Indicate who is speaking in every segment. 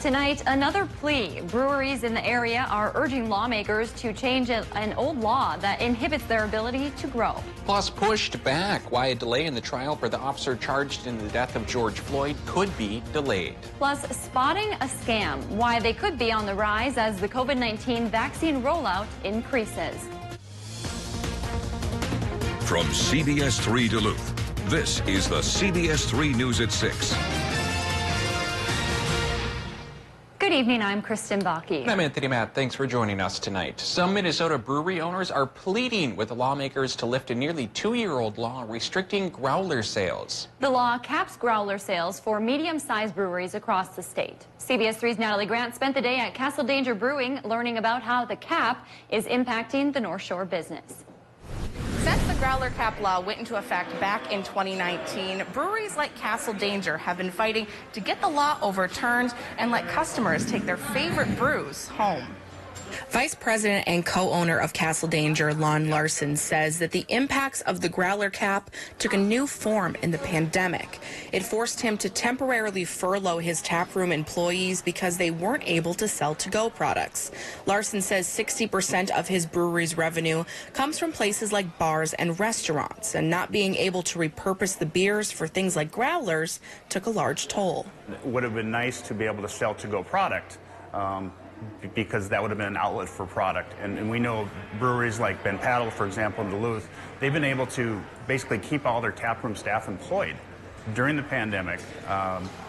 Speaker 1: Tonight, another plea. Breweries in the area are urging lawmakers to change an old law that inhibits their ability to grow.
Speaker 2: Plus, pushed back why a delay in the trial for the officer charged in the death of George Floyd could be delayed.
Speaker 1: Plus, spotting a scam, why they could be on the rise as the COVID-19 vaccine rollout increases.
Speaker 3: From CBS3 Duluth, this is the CBS3 News at 6.
Speaker 1: Good evening, I'm Kristen Baki.
Speaker 2: And I'm Anthony Matt. Thanks for joining us tonight. Some Minnesota brewery owners are pleading with the lawmakers to lift a nearly 2-year-old law restricting growler sales.
Speaker 1: The law caps growler sales for medium-sized breweries across the state. CBS3's Natalie Grant spent the day at Castle Danger Brewing learning about how the cap is impacting the North Shore business.
Speaker 4: Since the growler cap law went into effect back in 2019, breweries like Castle Danger have been fighting to get the law overturned and let customers take their favorite brews home. Vice President and co-owner of Castle Danger, Lon Larson, says that the impacts of the growler cap took a new form in the pandemic. It forced him to temporarily furlough his taproom employees because they weren't able to sell to-go products. Larson says 60% of his brewery's revenue comes from places like bars and restaurants, and not being able to repurpose the beers for things like growlers took a large toll.
Speaker 5: It would have been nice to be able to sell to-go product. Because that would have been an outlet for product. And we know breweries like Ben Paddle, for example, in Duluth, they've been able to basically keep all their taproom staff employed during the pandemic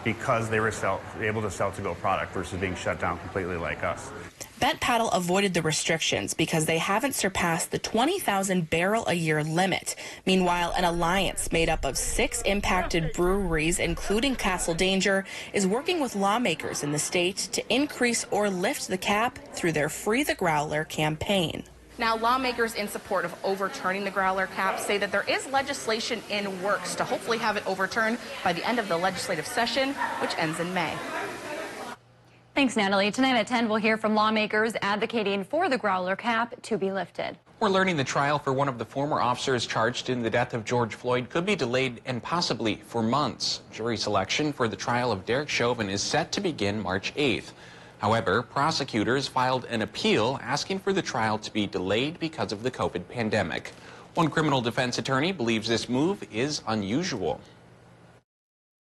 Speaker 5: because they were able to sell to-go product versus being shut down completely like us.
Speaker 4: Bent Paddle avoided the restrictions because they haven't surpassed the 20,000 barrel a year limit. Meanwhile, an alliance made up of 6 impacted breweries, including Castle Danger, is working with lawmakers in the state to increase or lift the cap through their Free the Growler campaign. Now, lawmakers in support of overturning the growler cap say that there is legislation in works to hopefully have it overturned by the end of the legislative session, which ends in May.
Speaker 1: Thanks, Natalie. Tonight at 10, we'll hear from lawmakers advocating for the growler cap to be lifted.
Speaker 2: We're learning the trial for one of the former officers charged in the death of George Floyd could be delayed and possibly for months. Jury selection for the trial of Derek Chauvin is set to begin March 8th. However, prosecutors filed an appeal asking for the trial to be delayed because of the COVID pandemic. One criminal defense attorney believes this move is unusual.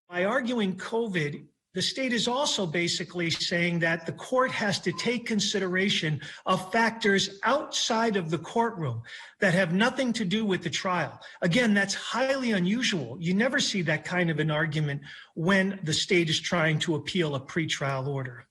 Speaker 6: By arguing COVID, the state is also basically saying that the court has to take consideration of factors outside of the courtroom that have nothing to do with the trial. Again, that's highly unusual. You never see that kind of an argument when the state is trying to appeal a pretrial order.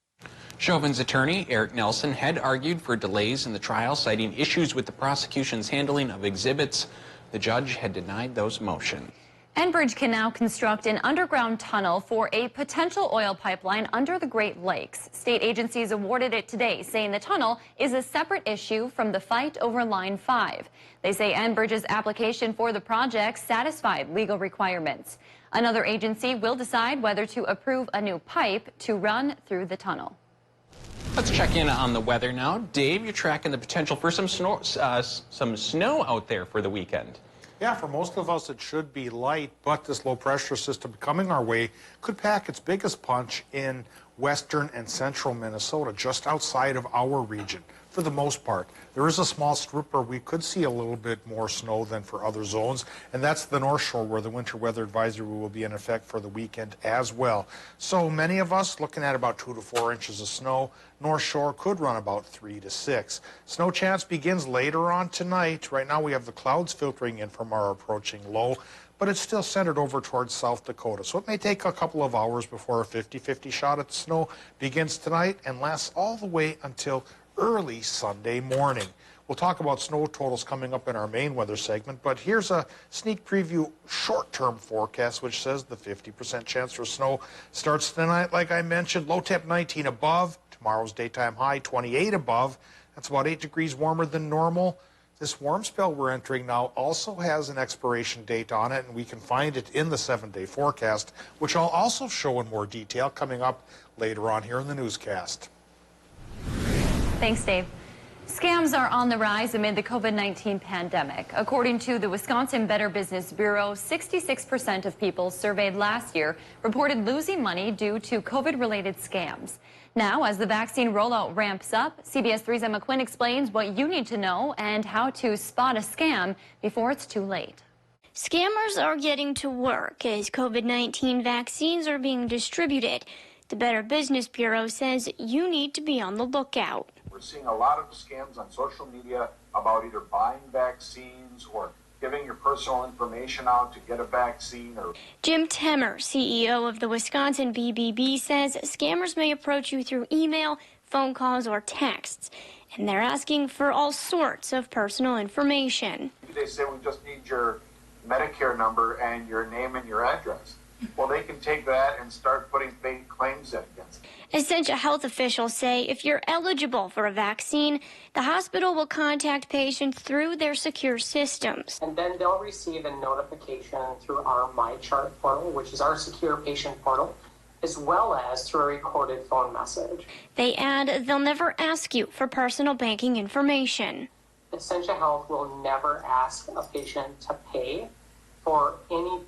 Speaker 2: Chauvin's attorney, Eric Nelson, had argued for delays in the trial, citing issues with the prosecution's handling of exhibits. The judge had denied those motions.
Speaker 1: Enbridge can now construct an underground tunnel for a potential oil pipeline under the Great Lakes. State agencies awarded it today, saying the tunnel is a separate issue from the fight over Line 5. They say Enbridge's application for the project satisfied legal requirements. Another agency will decide whether to approve a new pipe to run through the tunnel.
Speaker 2: Let's check in on the weather now. Dave, you're tracking the potential for some snow out there for the weekend.
Speaker 7: Yeah, for most of us it should be light, but this low pressure system coming our way could pack its biggest punch in western and central Minnesota, just outside of our region. For the most part, there is a small strip where we could see a little bit more snow than for other zones, and that's the North Shore, where the winter weather advisory will be in effect for the weekend as well. So many of us looking at about 2 to 4 inches of snow. North Shore could run about 3 to 6. Snow chance begins later on tonight. Right now we have the clouds filtering in from our approaching low, but it's still centered over towards South Dakota. So it may take a couple of hours before a 50-50 shot at snow begins tonight and lasts all the way until early Sunday morning. We'll talk about snow totals coming up in our main weather segment, but here's a sneak preview short-term forecast, which says the 50% chance for snow starts tonight, like I mentioned. Low temp 19 above, tomorrow's daytime high 28 above. That's about 8 degrees warmer than normal. This warm spell we're entering now also has an expiration date on it, and we can find it in the 7-day forecast, which I'll also show in more detail coming up later on here in the newscast.
Speaker 1: Thanks, Dave. Scams are on the rise amid the COVID-19 pandemic. According to the Wisconsin Better Business Bureau, 66% of people surveyed last year reported losing money due to COVID-related scams. Now, as the vaccine rollout ramps up, CBS3's Emma Quinn explains what you need to know and how to spot a scam before it's too late.
Speaker 8: Scammers are getting to work as COVID-19 vaccines are being distributed. The Better Business Bureau says you need to be on the lookout.
Speaker 9: We're seeing a lot of scams on social media about either buying vaccines or giving your personal information out to get a vaccine.
Speaker 8: Jim Temmer, CEO of the Wisconsin BBB, says scammers may approach you through email, phone calls, or texts, and they're asking for all sorts of personal information.
Speaker 9: They say we just need your Medicare number and your name and your address. Well, they can take that and start putting fake claims in against it.
Speaker 8: Essential health officials say if you're eligible for a vaccine, the hospital will contact patients through their secure systems.
Speaker 10: And then they'll receive a notification through our MyChart portal, which is our secure patient portal, as well as through a recorded phone message.
Speaker 8: They add they'll never ask you for personal banking information.
Speaker 10: Essential Health will never ask a patient to pay for any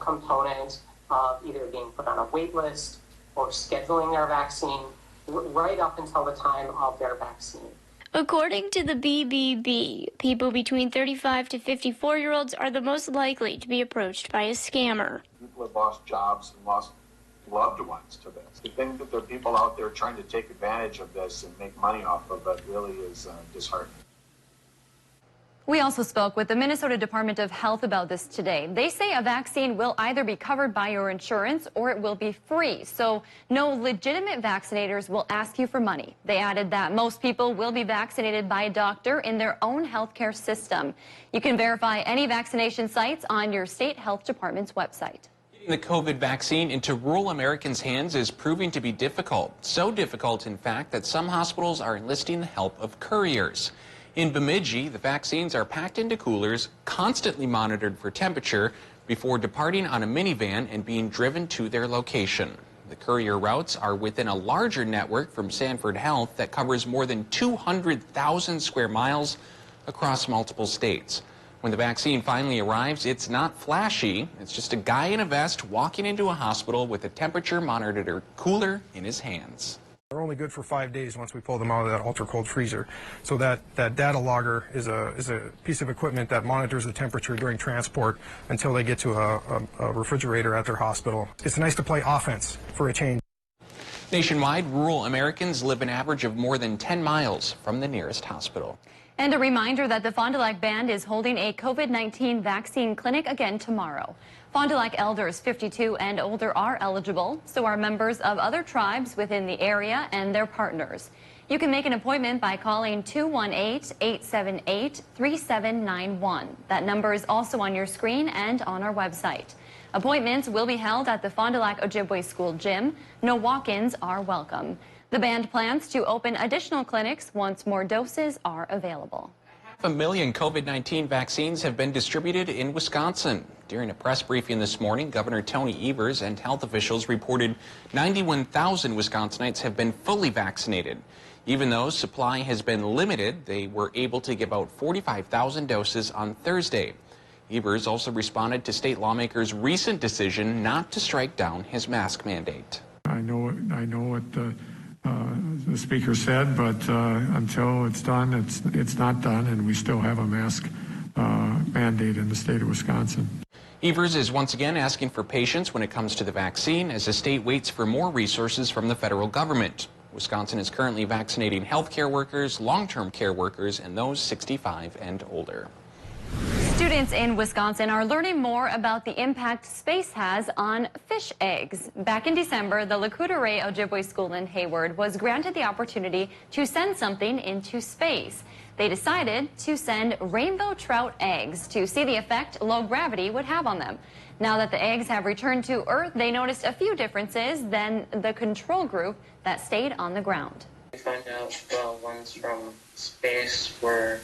Speaker 10: component of either being put on a wait list or scheduling their vaccine right up until the time of their vaccine.
Speaker 8: According to the BBB, people between 35 to 54-year-olds are the most likely to be approached by a scammer.
Speaker 9: People have lost jobs and lost loved ones to this. The thing that there are people out there trying to take advantage of this and make money off of it really is disheartening.
Speaker 1: We also spoke with the Minnesota Department of Health about this today. They say a vaccine will either be covered by your insurance or it will be free. So no legitimate vaccinators will ask you for money. They added that most people will be vaccinated by a doctor in their own healthcare system. You can verify any vaccination sites on your state health department's website.
Speaker 2: Getting the COVID vaccine into rural Americans' hands is proving to be difficult. So difficult, in fact, that some hospitals are enlisting the help of couriers. In Bemidji, the vaccines are packed into coolers, constantly monitored for temperature before departing on a minivan and being driven to their location. The courier routes are within a larger network from Sanford Health that covers more than 200,000 square miles across multiple states. When the vaccine finally arrives, it's not flashy. It's just a guy in a vest walking into a hospital with a temperature monitor cooler in his hands.
Speaker 11: They're only good for 5 days once we pull them out of that ultra-cold freezer. So that data logger is a piece of equipment that monitors the temperature during transport until they get to a refrigerator at their hospital. It's nice to play offense for a change.
Speaker 2: Nationwide, rural Americans live an average of more than 10 miles from the nearest hospital.
Speaker 1: And a reminder that the Fond du Lac Band is holding a COVID-19 vaccine clinic again tomorrow. Fond du Lac elders 52 and older are eligible, so are members of other tribes within the area and their partners. You can make an appointment by calling 218-878-3791. That number is also on your screen and on our website. Appointments will be held at the Fond du Lac Ojibwe School gym. No walk-ins are welcome. The band plans to open additional clinics once more doses are available.
Speaker 2: 500,000 COVID-19 vaccines have been distributed in Wisconsin. During a press briefing this morning, Governor Tony Evers and health officials reported 91,000 Wisconsinites have been fully vaccinated. Even though supply has been limited, they were able to give out 45,000 doses on Thursday. Evers also responded to state lawmakers' recent decision not to strike down his mask mandate.
Speaker 12: I know what the speaker said, but until it's done, it's not done, and we still have a mask mandate in the state of Wisconsin.
Speaker 2: Evers is once again asking for patience when it comes to the vaccine as the state waits for more resources from the federal government. Wisconsin is currently vaccinating healthcare workers, long-term care workers, and those 65 and older.
Speaker 1: Students in Wisconsin are learning more about the impact space has on fish eggs. Back in December, the Lacoudere Ojibwe School in Hayward was granted the opportunity to send something into space. They decided to send rainbow trout eggs to see the effect low gravity would have on them. Now that the eggs have returned to Earth, they noticed a few differences than the control group that stayed on the ground.
Speaker 13: We found out the ones from space were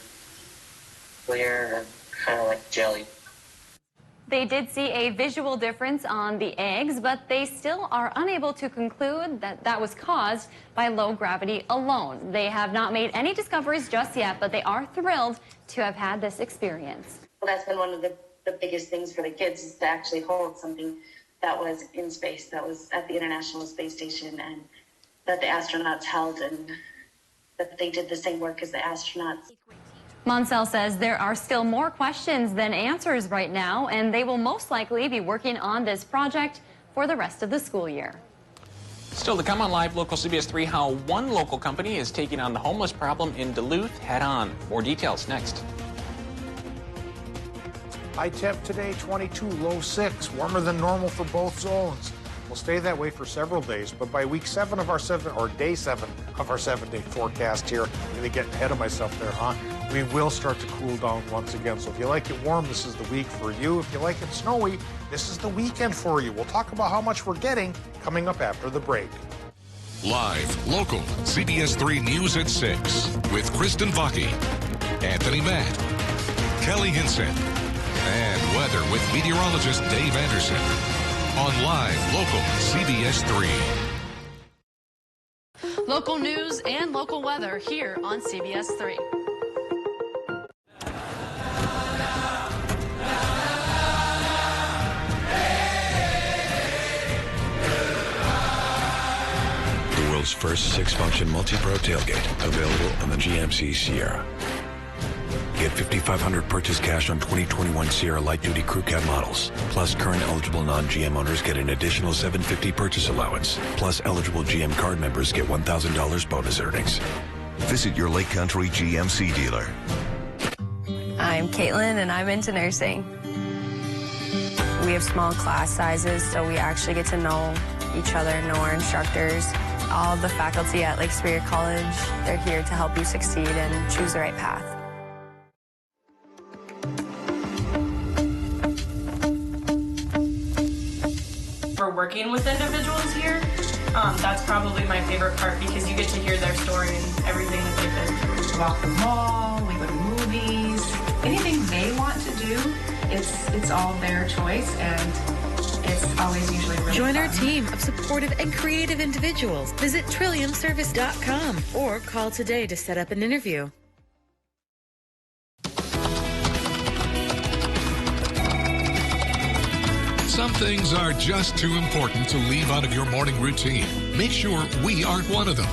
Speaker 13: clear and kind of like jelly.
Speaker 1: They did see a visual difference on the eggs, but they still are unable to conclude that that was caused by low gravity alone. They have not made any discoveries just yet, but they are thrilled to have had this experience.
Speaker 14: Well, that's been one of the biggest things for the kids, is to actually hold something that was in space, that was at the International Space Station, and that the astronauts held, and that they did the same work as the astronauts.
Speaker 1: Monsell says there are still more questions than answers right now, and they will most likely be working on this project for the rest of the school year.
Speaker 2: Still to come on Live Local CBS 3, how one local company is taking on the homeless problem in Duluth head on. More details next.
Speaker 7: High temp today, 22, low 6, warmer than normal for both zones. We'll stay that way for several days, but by week 7 of our day 7 of our 7-day forecast here, I'm going to get ahead of myself there, huh? We will start to cool down once again. So if you like it warm, this is the week for you. If you like it snowy, this is the weekend for you. We'll talk about how much we're getting coming up after the break.
Speaker 3: Live, local, CBS 3 News at 6 with Kristen Vaki, Anthony Matt, Kelly Hinson, and weather with meteorologist Dave Anderson on Live, local, CBS 3.
Speaker 15: Local news and local weather here on CBS 3.
Speaker 16: The world's first 6-function multi-pro tailgate, available on the GMC Sierra. Get $5,500 purchase cash on 2021 Sierra Light Duty Crew Cab models. Plus, current eligible non-GM owners get an additional $750 purchase allowance. Plus, eligible GM card members get $1,000 bonus earnings.
Speaker 17: Visit your Lake Country GMC dealer.
Speaker 18: I'm Caitlin, and I'm into nursing. We have small class sizes, so we actually get to know each other, know our instructors. All of the faculty at Lake Superior College, they're here to help you succeed and choose the right path.
Speaker 19: For working with individuals here, that's probably my favorite part, because you get to hear their story and everything that they've been through.
Speaker 20: Walk the mall, we go to movies, anything they want to do, it's all their choice, and it's always usually really
Speaker 21: Join
Speaker 20: fun.
Speaker 21: our team of supportive and creative individuals. Visit trilliumservice.com or call today to set up an interview.
Speaker 3: Some things are just too important to leave out of your morning routine. Make sure we aren't one of them.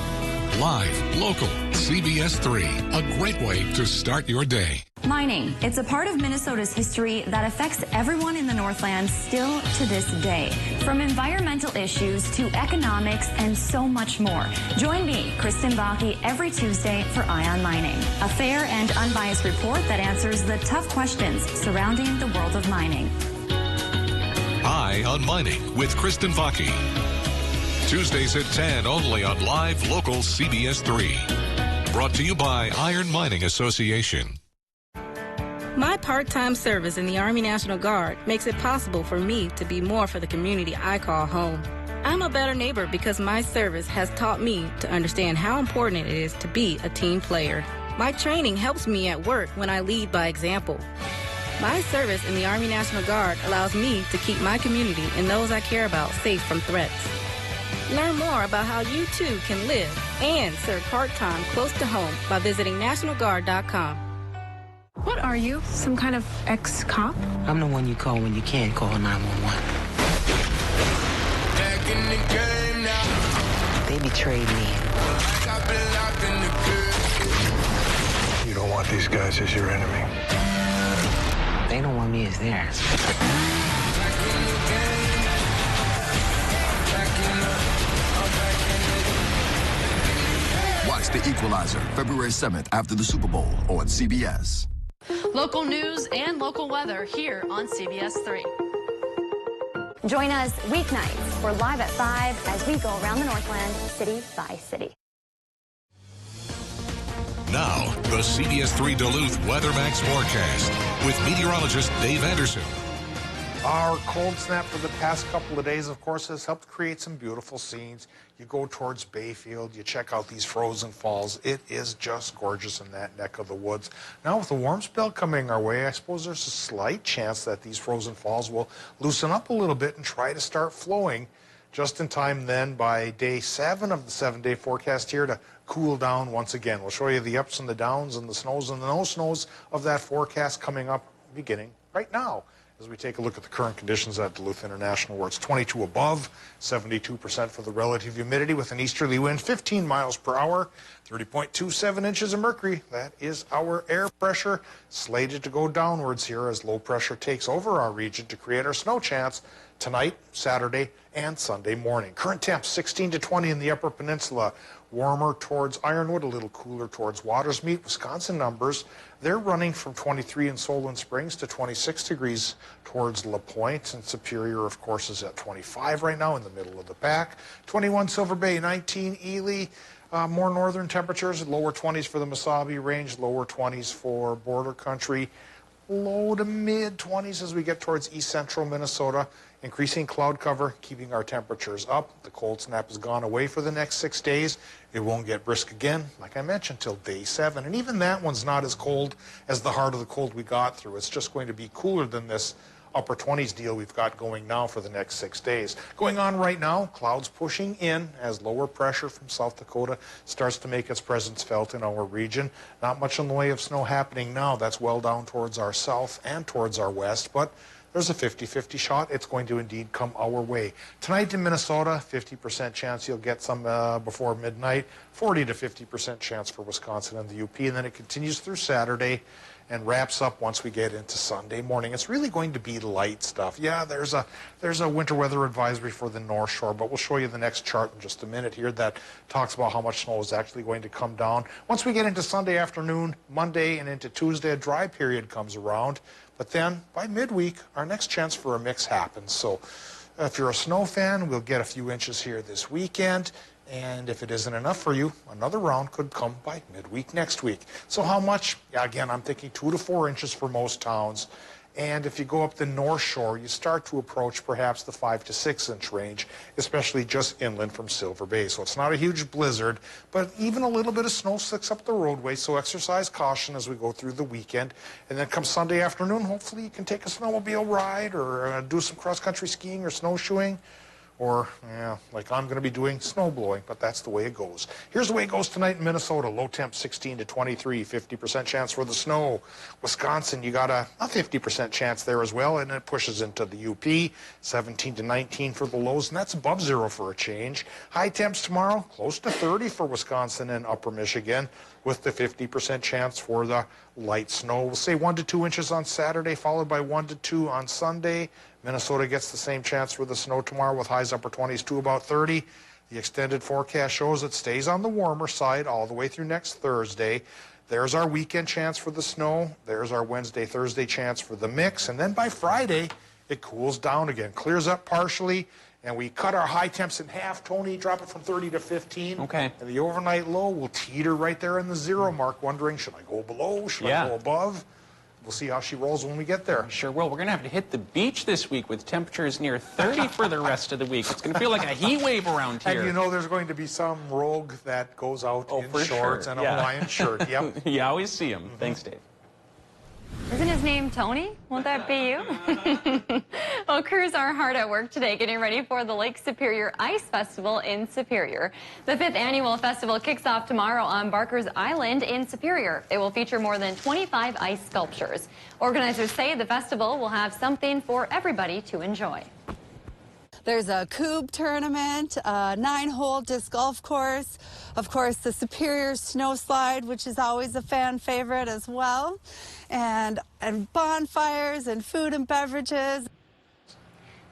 Speaker 3: Live, local, CBS 3, a great way to start your day.
Speaker 1: Mining. It's a part of Minnesota's history that affects everyone in the Northland still to this day. From environmental issues to economics and so much more. Join me, Kristen Vaki, every Tuesday for Eye on Mining, a fair and unbiased report that answers the tough questions surrounding the world of mining.
Speaker 3: Eye on Mining with Kristen Vaki. Tuesdays at 10 only on Live Local CBS 3. Brought to you by Iron Mining Association.
Speaker 22: My part-time service in the Army National Guard makes it possible for me to be more for the community I call home. I'm a better neighbor because my service has taught me to understand how important it is to be a team player. My training helps me at work when I lead by example. My service in the Army National Guard allows me to keep my community and those I care about safe from threats. Learn more about how you too can live and serve part-time close to home by visiting NationalGuard.com.
Speaker 23: What are you? Some kind of ex-cop?
Speaker 24: I'm the one you call when you can't call 911. They betrayed me.
Speaker 12: You don't want these guys as your enemy.
Speaker 24: They don't want me as theirs.
Speaker 17: Watch The Equalizer February 7th after the Super Bowl on CBS.
Speaker 15: Local news and local weather here on CBS 3.
Speaker 1: Join us weeknights for Live at 5 as we go around the Northland city by city.
Speaker 3: Now, the CBS 3 Duluth Weather Max forecast with meteorologist Dave Anderson.
Speaker 7: Our cold snap for the past couple of days, of course, has helped create some beautiful scenes. You go towards Bayfield, you check out these frozen falls. It is just gorgeous in that neck of the woods. Now with the warm spell coming our way, I suppose there's a slight chance that these frozen falls will loosen up a little bit and try to start flowing just in time then by day 7 of the 7-day forecast here to cool down once again. We'll show you the ups and the downs and the snows and the no snows of that forecast coming up beginning right now, as we take a look at the current conditions at Duluth International, where it's 22 above, 72% for the relative humidity with an easterly wind 15 miles per hour, 30.27 inches of mercury. That is our air pressure, slated to go downwards here as low pressure takes over our region to create our snow chance tonight, Saturday, and Sunday morning. Current temps 16 to 20 in the Upper Peninsula, warmer towards Ironwood, a little cooler towards Watersmeet. Wisconsin numbers, they're running from 23 in Solon Springs to 26 degrees towards La Pointe, and Superior, of course, is at 25 right now in the middle of the pack. 21 Silver Bay, 19 Ely. More northern temperatures, lower 20s for the Mesabi Range, lower 20s for border country, low to mid 20s as we get towards east central Minnesota. Increasing cloud cover, keeping our temperatures up. The cold snap has gone away for the next 6 days. It won't get brisk again, like I mentioned, till day 7. And even that one's not as cold as the heart of the cold we got through. It's just going to be cooler than this upper 20s deal we've got going now for the next 6 days. Going on right now, clouds pushing in as lower pressure from South Dakota starts to make its presence felt in our region. Not much in the way of snow happening now. That's well down towards our south and towards our west, but there's a 50-50 shot. It's going to indeed come our way. Tonight in Minnesota, 50% chance you'll get some before midnight, 40 to 50% chance for Wisconsin and the UP, and then it continues through Saturday and wraps up once we get into Sunday morning. It's really going to be light stuff. Yeah, there's a winter weather advisory for the North Shore, but we'll show you the next chart in just a minute here that talks about how much snow is actually going to come down. Once we get into Sunday afternoon, Monday, and into Tuesday, a dry period comes around. But then, by midweek, our next chance for a mix happens. So if you're a snow fan, we'll get a few inches here this weekend. And if it isn't enough for you, another round could come by midweek next week. So how much? Yeah, again, I'm thinking 2 to 4 inches for most towns. And if you go up the North Shore, you start to approach perhaps the 5 to 6 inch range, especially just inland from Silver Bay. So it's not a huge blizzard, but even a little bit of snow slicks up the roadway. So exercise caution as we go through the weekend. And then come Sunday afternoon, hopefully you can take a snowmobile ride or do some cross-country skiing or snowshoeing. Or, yeah, like I'm going to be doing, snow blowing, but that's the way it goes. Here's the way it goes tonight in Minnesota. Low temp 16 to 23, 50% chance for the snow. Wisconsin, you got a 50% chance there as well, and it pushes into the UP, 17 to 19 for the lows, and that's above 0 for a change. High temps tomorrow, close to 30 for Wisconsin and Upper Michigan, with the 50% chance for the light snow. We'll say 1 to 2 inches on Saturday, followed by 1 to 2 on Sunday. Minnesota gets the same chance for the snow tomorrow with highs upper 20s to about 30. The extended forecast shows it stays on the warmer side all the way through next Thursday. There's our weekend chance for the snow. There's our Wednesday, Thursday chance for the mix. And then by Friday, it cools down again, clears up partially, and we cut our high temps in half. Tony, drop it from 30 to 15.
Speaker 2: Okay.
Speaker 7: And the overnight low will teeter right there in the 0 mark, wondering, should I go below? Should I go above? We'll see how she rolls when we get there.
Speaker 2: Sure will. We're going to have to hit the beach this week with temperatures near 30 for the rest of the week. It's going to feel like a heat wave around here.
Speaker 7: And you know there's going to be some rogue that goes out in shorts and a Hawaiian shirt. Yep.
Speaker 2: You always see them. Thanks, Dave.
Speaker 1: Isn't his name Tony? Won't that be you? Well, crews are hard at work today getting ready for the Lake Superior Ice Festival in Superior. The 5th annual festival kicks off tomorrow on Barker's Island in Superior. It will feature more than 25 ice sculptures. Organizers say the festival will have something for everybody to enjoy.
Speaker 4: There's a cube tournament, a 9-hole disc golf course, of course the Superior snow slide, which is always a fan favorite as well, and bonfires and food and beverages.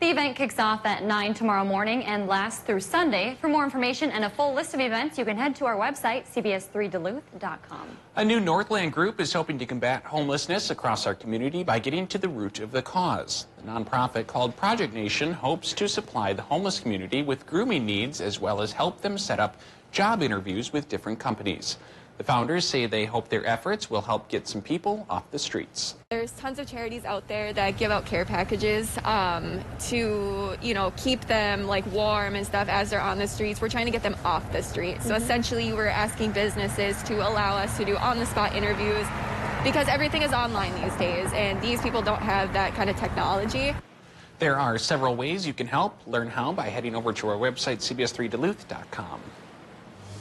Speaker 1: The event kicks off at 9 tomorrow morning and lasts through Sunday. For more information and a full list of events, you can head to our website, CBS3Duluth.com.
Speaker 2: A new Northland group is hoping to combat homelessness across our community by getting to the root of the cause. The nonprofit called Project Nation hopes to supply the homeless community with grooming needs as well as help them set up job interviews with different companies. The founders say they hope their efforts will help get some people off the streets.
Speaker 5: There's tons of charities out there that give out care packages to, keep them warm and stuff as they're on the streets. We're trying to get them off the streets. So essentially we're asking businesses to allow us to do on-the-spot interviews because everything is online these days and these people don't have that kind of technology.
Speaker 2: There are several ways you can help. Learn how by heading over to our website, CBS3Duluth.com.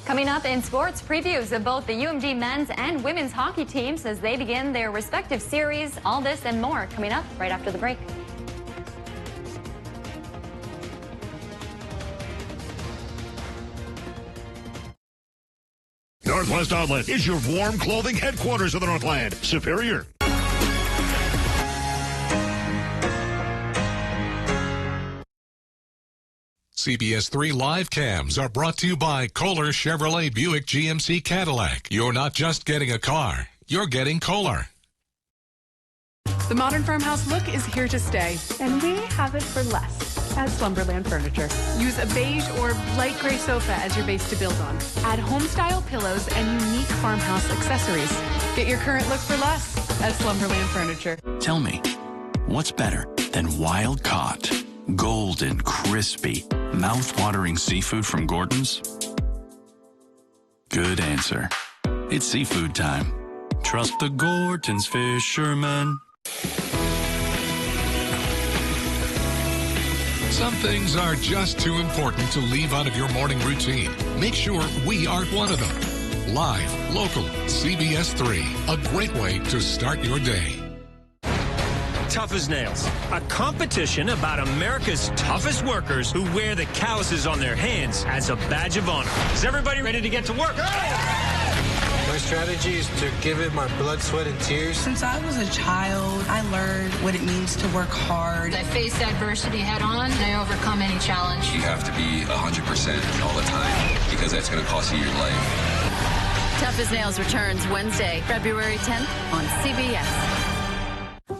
Speaker 1: Coming up in sports, previews of both the UMD men's and women's hockey teams as they begin their respective series. All this and more coming up right after the break.
Speaker 6: Northwest Outlet is your warm clothing headquarters of the Northland. Superior.
Speaker 3: CBS3 live cams are brought to you by Kohler Chevrolet Buick GMC Cadillac. You're not just getting a car, you're getting Kohler.
Speaker 23: The modern farmhouse look is here to stay, and we have it for less at Slumberland Furniture. Use a beige or light gray sofa as your base to build on. Add home-style pillows and unique farmhouse accessories. Get your current look for less at Slumberland Furniture.
Speaker 8: Tell me, what's better than wild-caught, golden, crispy, mouth-watering seafood from Gordon's? Good answer. It's seafood time. Trust the Gordon's fishermen.
Speaker 3: Some things are just too important to leave out of your morning routine. Make sure we aren't one of them. Live, local, CBS3, a great way to start your day.
Speaker 10: Tough as Nails, a competition about America's toughest workers who wear the calluses on their hands as a badge of honor. Is everybody ready to get to work?
Speaker 25: My strategy is to give it my blood, sweat, and tears.
Speaker 26: Since I was a child, I learned what it means to work hard.
Speaker 27: I face adversity head on, and I overcome any challenge.
Speaker 28: You have to be 100% all the time because that's going to cost you your life.
Speaker 15: Tough as Nails returns Wednesday, February 10th on CBS.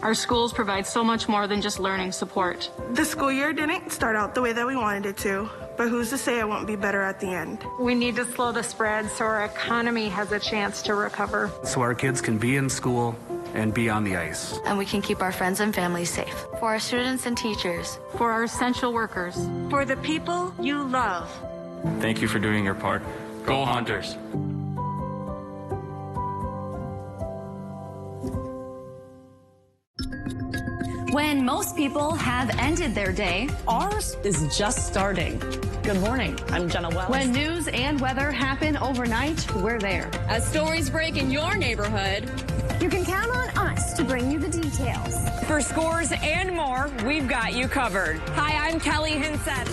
Speaker 19: Our schools provide so much more than just learning support.
Speaker 29: The school year didn't start out the way that we wanted it to, but who's to say it won't be better at the end?
Speaker 23: We need to slow the spread so our economy has a chance to recover.
Speaker 30: So our kids can be in school and be on the ice.
Speaker 18: And we can keep our friends and families safe. For our students and teachers.
Speaker 23: For our essential workers.
Speaker 29: For the people you love.
Speaker 30: Thank you for doing your part. Go Hunters.
Speaker 1: When most people have ended their day,
Speaker 31: ours is just starting. Good morning. I'm Jenna Wells.
Speaker 15: When news and weather happen overnight, we're there.
Speaker 32: As stories break in your neighborhood,
Speaker 33: you can count on us to bring you the details.
Speaker 32: For scores and more, we've got you covered. Hi, I'm Kelly Hinson.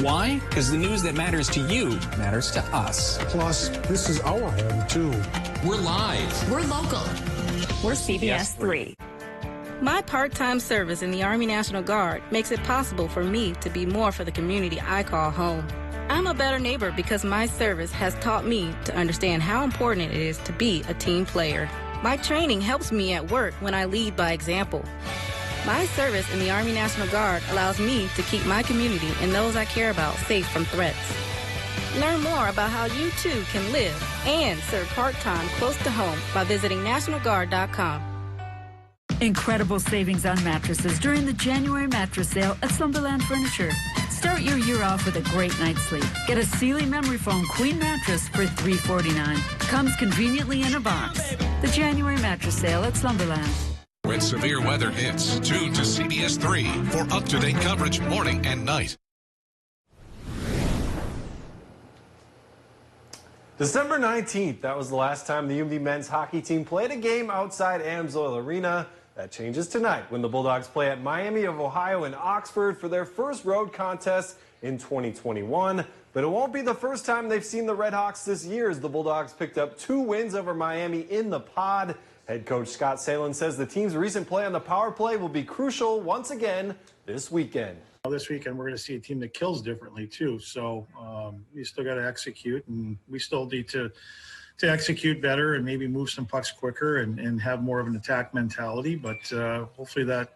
Speaker 34: Why? Because the news that matters to you matters to us.
Speaker 7: Plus, this is our home, too.
Speaker 34: We're live.
Speaker 15: We're local.
Speaker 33: We're CBS3.
Speaker 22: My part-time service in the Army National Guard makes it possible for me to be more for the community I call home. I'm a better neighbor because my service has taught me to understand how important it is to be a team player. My training helps me at work when I lead by example. My service in the Army National Guard allows me to keep my community and those I care about safe from threats. Learn more about how you too can live and serve part-time close to home by visiting NationalGuard.com.
Speaker 35: Incredible savings on mattresses during the January mattress sale at Slumberland Furniture. Start your year off with a great night's sleep. Get a Sealy memory foam queen mattress for $349. Comes conveniently in a box. The January mattress sale at Slumberland.
Speaker 3: When severe weather hits, tune to CBS3 for up-to-date coverage morning and night.
Speaker 36: December 19th, that was the last time the UMD men's hockey team played a game outside Amsoil Arena. That changes tonight when the Bulldogs play at Miami of Ohio in Oxford for their first road contest in 2021. But it won't be the first time they've seen the Redhawks this year, as the Bulldogs picked up 2 wins over Miami in the pod. Head coach Scott Salen says the team's recent play on the power play will be crucial once again this weekend.
Speaker 37: This weekend, we're going to see a team that kills differently, too. So we still got to execute, and we still need to execute better and maybe move some pucks quicker and have more of an attack mentality. But hopefully that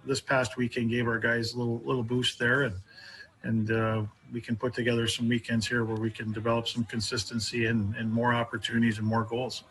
Speaker 37: this past weekend gave our guys a little boost there, and we can put together some weekends here where we can develop some consistency and more opportunities and more goals.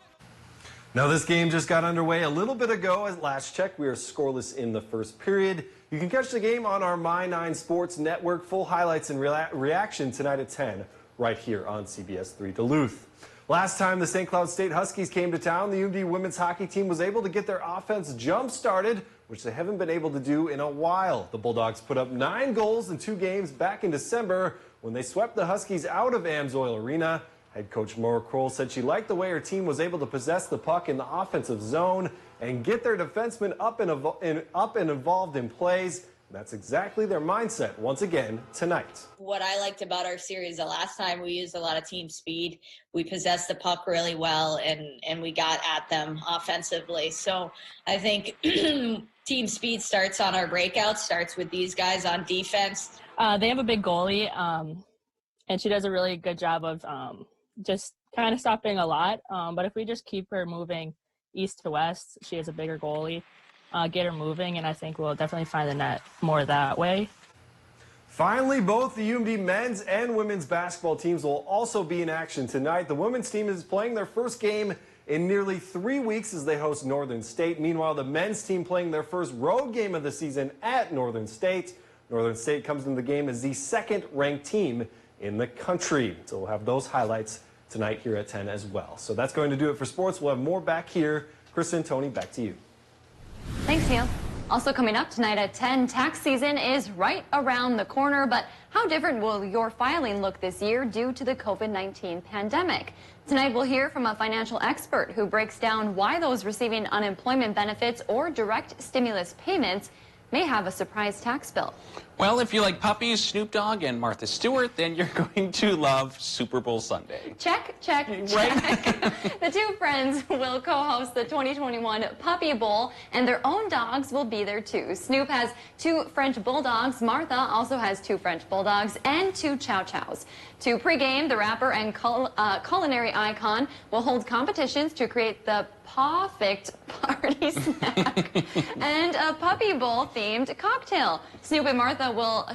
Speaker 36: Now this game just got underway a little bit ago. At last check, we are scoreless in the first period. You can catch the game on our My9 Sports Network. Full highlights and reaction tonight at 10 right here on CBS3 Duluth. Last time the St. Cloud State Huskies came to town, the UMD women's hockey team was able to get their offense jump-started, which they haven't been able to do in a while. The Bulldogs put up 9 goals in 2 games back in December when they swept the Huskies out of AMSOIL Arena. Head coach Maura Kroll said she liked the way her team was able to possess the puck in the offensive zone and get their defensemen up and involved in plays. That's exactly their mindset once again tonight.
Speaker 2: What I liked about our series the last time, we used a lot of team speed. We possessed the puck really well, and we got at them offensively. So I think team speed starts on our breakouts, starts with these guys on defense.
Speaker 4: They have a big goalie, and she does a really good job of just kind of stopping a lot. But if we just keep her moving east to west, she has a bigger goalie. Get her moving, and I think we'll definitely find the net more that way.
Speaker 36: Finally, both the UMD men's and women's basketball teams will also be in action tonight. The women's team is playing their first game in nearly 3 weeks as they host Northern State. Meanwhile, the men's team playing their first road game of the season at Northern State. Northern State comes into the game as the second-ranked team in the country. So we'll have those highlights tonight here at 10 as well. So that's going to do it for sports. We'll have more back here. Kristen, Tony, back to you.
Speaker 1: Thanks, Neil. Also coming up tonight at 10, tax season is right around the corner, but how different will your filing look this year due to the COVID-19 pandemic? Tonight we'll hear from a financial expert who breaks down why those receiving unemployment benefits or direct stimulus payments may have a surprise tax bill.
Speaker 5: Well, if you like puppies, Snoop Dogg, and Martha Stewart, then you're going to love Super Bowl Sunday.
Speaker 1: Check, check, check. The two friends will co-host the 2021 Puppy Bowl, and their own dogs will be there too. Snoop has 2 French Bulldogs. Martha also has 2 French Bulldogs and 2 Chow Chows. To pregame, the rapper and culinary icon will hold competitions to create the perfect party snack and a Puppy Bowl-themed cocktail. Snoop and Martha will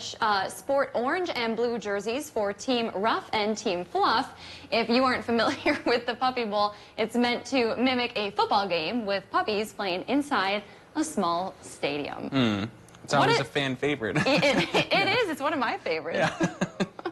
Speaker 1: sport orange and blue jerseys for Team Rough and Team Fluff. If you aren't familiar with the Puppy Bowl, it's meant to mimic a football game with puppies playing inside a small stadium.
Speaker 5: It's always a fan favorite.
Speaker 1: It is. It's one of my favorites.
Speaker 5: Yeah.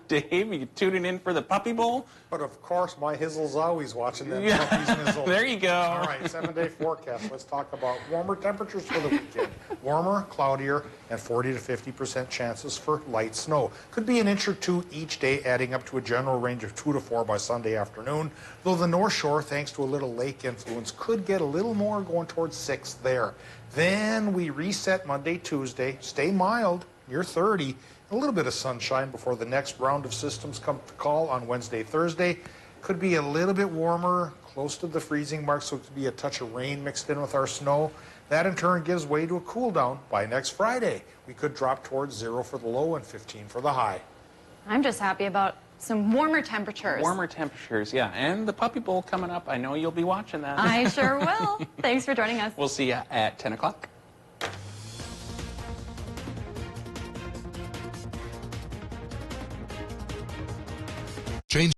Speaker 5: Dave, you tuning in for the Puppy Bowl?
Speaker 7: But of course, my Hizzle's always watching them
Speaker 5: Yeah.
Speaker 7: puppies nizzle.
Speaker 5: There you go.
Speaker 7: All right, 7-day forecast. Let's talk about warmer temperatures for the weekend. Warmer, cloudier, and 40 to 50% chances for light snow. Could be an inch or 2 each day, adding up to a general range of 2 to 4 by Sunday afternoon. Though the North Shore, thanks to a little lake influence, could get a little more, going towards 6 there. Then we reset Monday, Tuesday, stay mild, near 30. A little bit of sunshine before the next round of systems come to call on Wednesday, Thursday. Could be a little bit warmer, close to the freezing mark, so it could be a touch of rain mixed in with our snow. That in turn gives way to a cool down by next Friday. We could drop towards 0 for the low and 15 for the high.
Speaker 1: I'm just happy about some warmer temperatures.
Speaker 5: Warmer temperatures, yeah. And the Puppy Bowl coming up. I know you'll be watching that.
Speaker 1: I sure will. Thanks for joining us.
Speaker 5: We'll see you at 10 o'clock.